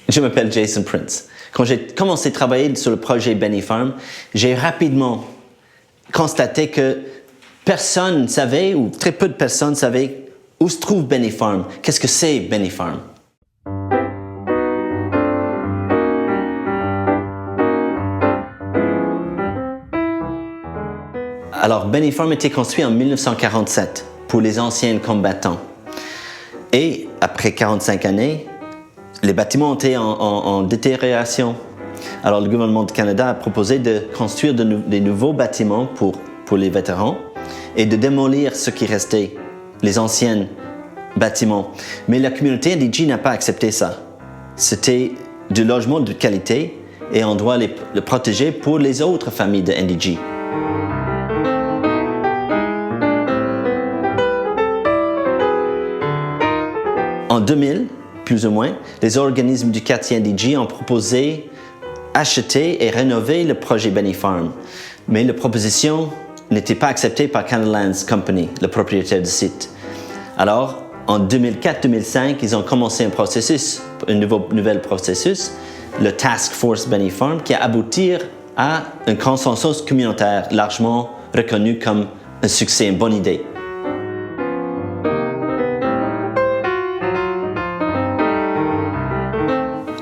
Je m'appelle Jason Prince. Quand j'ai commencé à travailler sur le projet Benny Farm, j'ai rapidement constaté que personne ne savait, ou très peu de personnes savaient, où se trouve Benny Farm. Qu'est-ce que c'est Benny Farm? Alors, Benny Farm a été construit en 1947 pour les anciens combattants. Et après 45 années, les bâtiments ont été en détérioration. Alors, le gouvernement du Canada a proposé de construire des nouveaux bâtiments pour les vétérans et de démolir ce qui restait, les anciens bâtiments. Mais la communauté indigène n'a pas accepté ça. C'était du logement de qualité et on doit le protéger pour les autres familles d'indigènes. En 2000, plus ou moins, les organismes du quartier indigène ont proposé acheter et rénover le projet Benny Farm. Mais la proposition n'était pas acceptée par Canada Lands Company, le propriétaire du site. Alors, en 2004-2005, ils ont commencé un nouvel processus, le Task Force Benny Farm, qui a abouti à un consensus communautaire largement reconnu comme un succès, une bonne idée.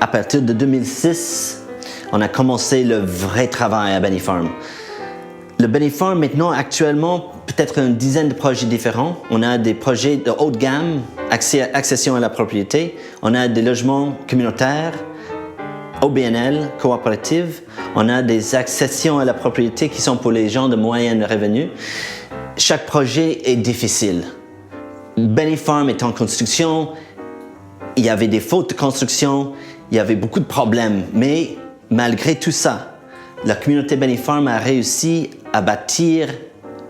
À partir de 2006, on a commencé le vrai travail à Benny Farm. Le Benny Farm, maintenant, actuellement, peut-être une dizaine de projets différents. On a des projets de haute gamme, accession à la propriété. On a des logements communautaires, OBNL, coopératives. On a des accessions à la propriété qui sont pour les gens de moyens revenus. Chaque projet est difficile. Benny Farm est en construction. Il y avait des fautes de construction. Il y avait beaucoup de problèmes, mais malgré tout ça, la communauté Benny Farm a réussi à bâtir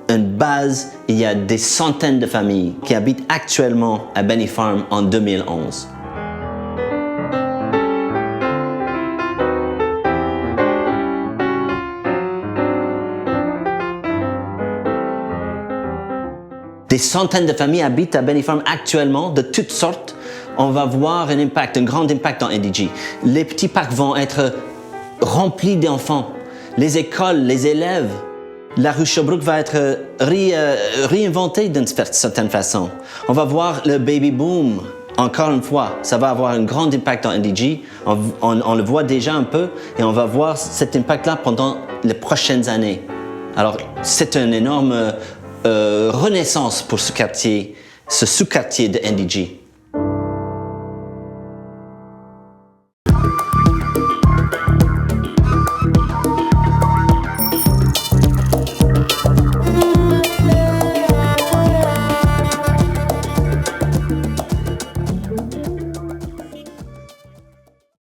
une base. Il y a des centaines de familles qui habitent actuellement à Benny Farm en 2011. Des centaines de familles habitent à Benny Farm actuellement, de toutes sortes. On va voir un grand impact dans NDG. Les petits parcs vont être remplis d'enfants. Les écoles, les élèves. La rue Sherbrooke va être réinventée d'une certaine façon. On va voir le baby boom. Encore une fois, ça va avoir un grand impact dans NDG. On le voit déjà un peu et on va voir cet impact-là pendant les prochaines années. Alors, c'est une énorme renaissance pour ce quartier, ce sous-quartier de NDG.